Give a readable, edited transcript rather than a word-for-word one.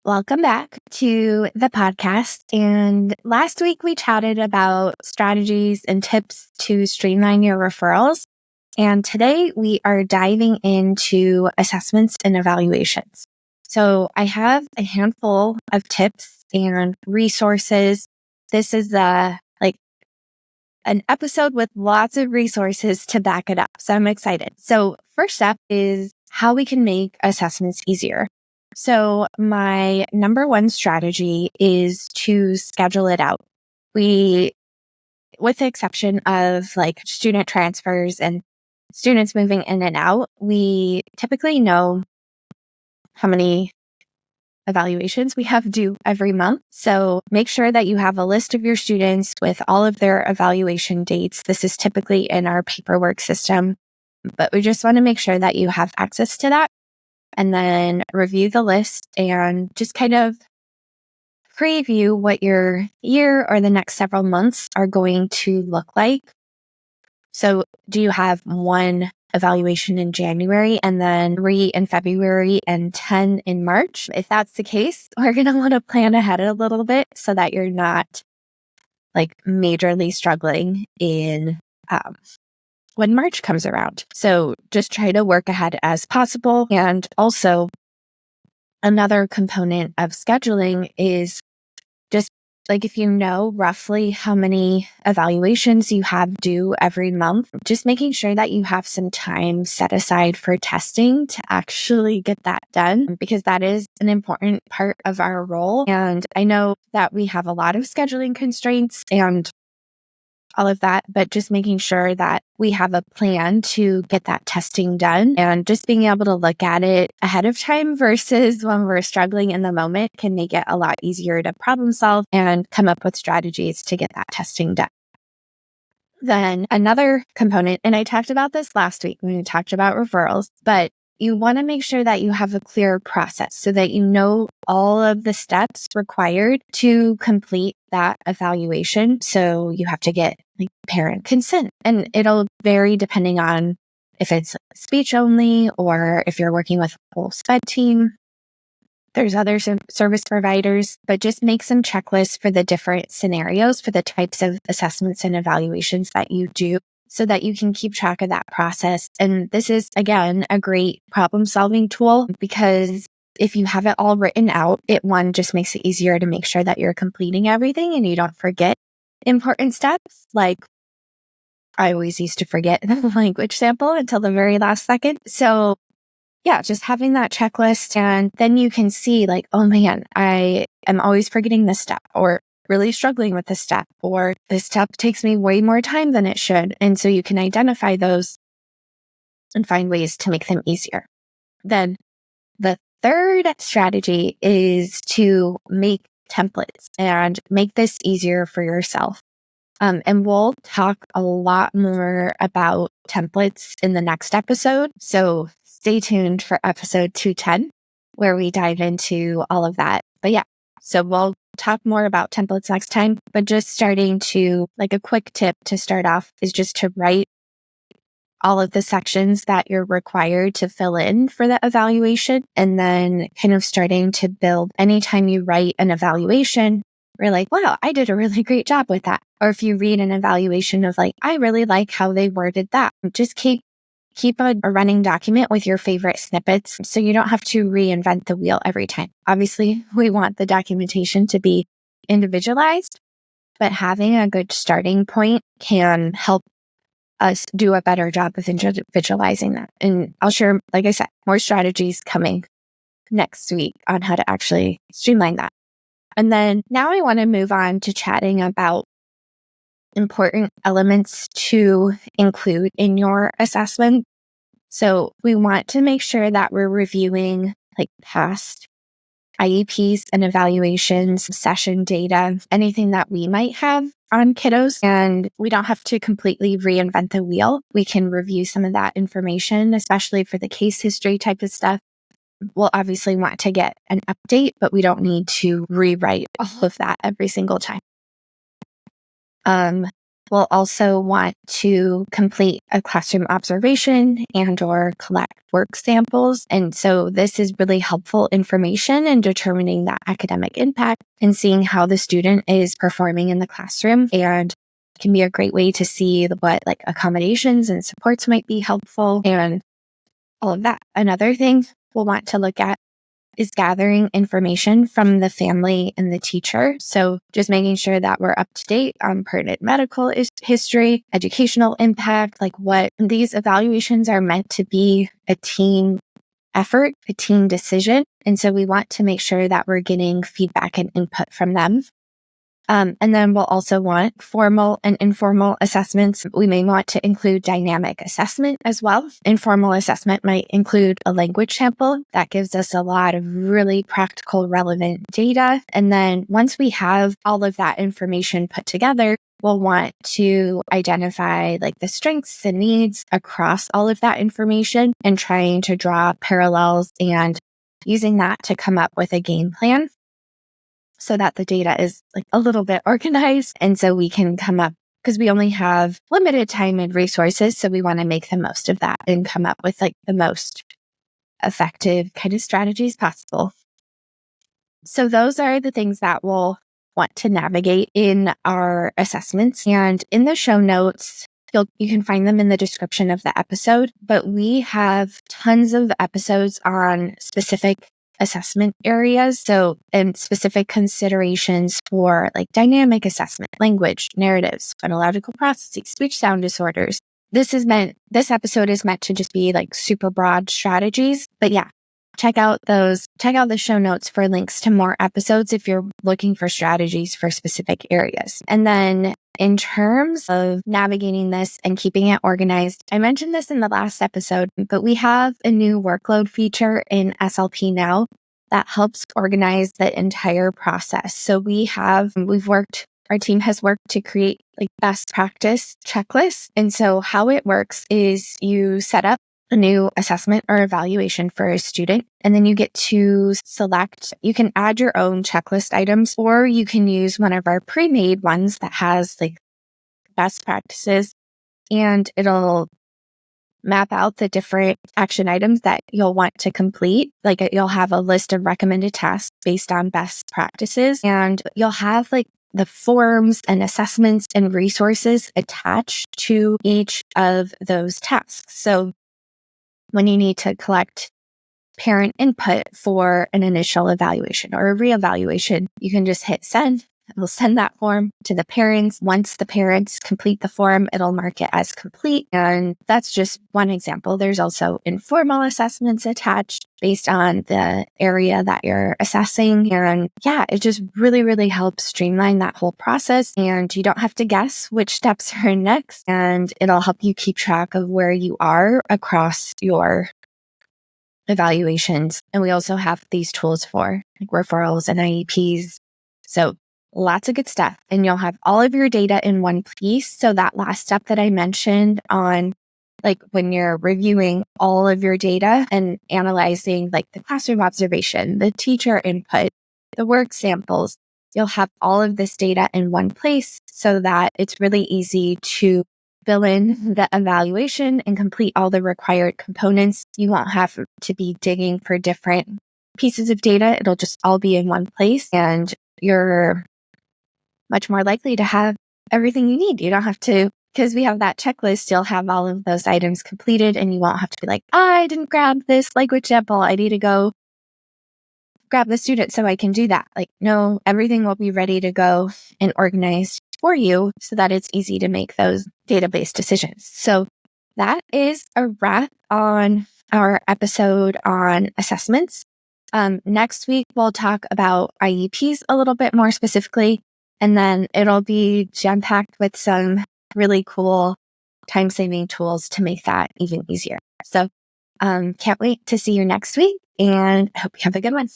Welcome back to the podcast. And last week we chatted about strategies and tips to streamline your referrals. And today we are diving into assessments and evaluations. So I have a handful of tips and resources. This is an episode with lots of resources to back it up. So I'm excited. So first up is how we can make assessments easier. So my number one strategy is to schedule it out. With the exception of student transfers and students moving in and out, we typically know how many evaluations we have due every month. So make sure that you have a list of your students with all of their evaluation dates. This is typically in our paperwork system, but we just want to make sure that you have access to that. And then review the list and just kind of preview what your year or the next several months are going to look like. So do you have one evaluation in January and then 3 in February and 10 in March? If that's the case, we're going to want to plan ahead a little bit so that you're not majorly struggling in when March comes around. So just try to work ahead as possible. And also another component of scheduling is just if you know roughly how many evaluations you have due every month, just making sure that you have some time set aside for testing to actually get that done, because that is an important part of our role. And I know that we have a lot of scheduling constraints and all of that, but just making sure that we have a plan to get that testing done, and just being able to look at it ahead of time versus when we're struggling in the moment can make it a lot easier to problem solve and come up with strategies to get that testing done. Then another component, and I talked about this last week when we talked about referrals, but you want to make sure that you have a clear process so that you know all of the steps required to complete that evaluation. So you have to get parent consent, and it'll vary depending on if it's speech only or if you're working with a whole SPED team. There's other service providers, but just make some checklists for the different scenarios for the types of assessments and evaluations that you do, so that you can keep track of that process. And this is, again, a great problem-solving tool, because if you have it all written out, it just makes it easier to make sure that you're completing everything and you don't forget important steps. I always used to forget the language sample until the very last second. So yeah, just having that checklist, and then you can see oh man, I am always forgetting this step, or really struggling with this step, or this step takes me way more time than it should. And so you can identify those and find ways to make them easier. Then the third strategy is to make templates and make this easier for yourself. And we'll talk a lot more about templates in the next episode. So stay tuned for episode 210, where we dive into all of that. But yeah, so we'll talk more about templates next time. But just starting to, a quick tip to start off is just to write all of the sections that you're required to fill in for the evaluation. And then kind of starting to build, anytime you write an evaluation, we're wow, I did a really great job with that. Or if you read an evaluation of I really like how they worded that, just keep a running document with your favorite snippets so you don't have to reinvent the wheel every time. Obviously, we want the documentation to be individualized, but having a good starting point can help us do a better job of individualizing that. And I'll share, like I said, more strategies coming next week on how to actually streamline that. And then now I want to move on to chatting about important elements to include in your assessment. So we want to make sure that we're reviewing past IEPs and evaluations, session data, anything that we might have on kiddos. And we don't have to completely reinvent the wheel. We can review some of that information, especially for the case history type of stuff. We'll obviously want to get an update, but we don't need to rewrite all of that every single time. we'll also want to complete a classroom observation and or collect work samples. And so this is really helpful information in determining that academic impact and seeing how the student is performing in the classroom, and can be a great way to see what like accommodations and supports might be helpful and all of that. Another thing we'll want to look at is gathering information from the family and the teacher. So just making sure that we're up to date on pertinent medical history, educational impact, like what these evaluations are meant to be a team effort, a team decision. And so we want to make sure that we're getting feedback and input from them. And then we'll also want formal and informal assessments. We may want to include dynamic assessment as well. Informal assessment might include a language sample that gives us a lot of really practical, relevant data. And then once we have all of that information put together, we'll want to identify like the strengths and needs across all of that information and trying to draw parallels and using that to come up with a game plan, so that the data is like a little bit organized. And so we can come up, because we only have limited time and resources. So we want to make the most of that and come up with like the most effective kind of strategies possible. So those are the things that we'll want to navigate in our assessments. And in the show notes, you can find them in the description of the episode, but we have tons of episodes on specific assessment areas. So, and specific considerations for like dynamic assessment, language, narratives, phonological processes, speech sound disorders. This episode is meant to just be like super broad strategies, but yeah, check out the show notes for links to more episodes if you're looking for strategies for specific areas. And then in terms of navigating this and keeping it organized, I mentioned this in the last episode, but we have a new workload feature in SLP now that helps organize the entire process. So our team has worked to create like best practice checklists. And so how it works is you set up a new assessment or evaluation for a student, and then you get to you can add your own checklist items, or you can use one of our pre-made ones that has like best practices, and it'll map out the different action items that you'll want to complete. Like you'll have a list of recommended tasks based on best practices, and you'll have like the forms and assessments and resources attached to each of those tasks. So when you need to collect parent input for an initial evaluation or a reevaluation, you can just hit send. It'll send that form to the parents. Once the parents complete the form, it'll mark it as complete. And that's just one example. There's also informal assessments attached based on the area that you're assessing. And yeah, it just really, really helps streamline that whole process. And you don't have to guess which steps are next. And it'll help you keep track of where you are across your evaluations. And we also have these tools for like referrals and IEPs. So lots of good stuff. And you'll have all of your data in one place. So that last step that I mentioned on like when you're reviewing all of your data and analyzing like the classroom observation, the teacher input, the work samples, you'll have all of this data in one place so that it's really easy to fill in the evaluation and complete all the required components. You won't have to be digging for different pieces of data. It'll just all be in one place, and you're much more likely to have everything you need. You don't have to, because we have that checklist, you'll have all of those items completed, and you won't have to be like, I didn't grab this language sample. I need to go grab the student so I can do that. Like, no, everything will be ready to go and organized for you so that it's easy to make those database decisions. So that is a wrap on our episode on assessments. Next week, we'll talk about IEPs a little bit more specifically, and then it'll be jam-packed with some really cool time-saving tools to make that even easier. So can't wait to see you next week, and I hope you have a good one.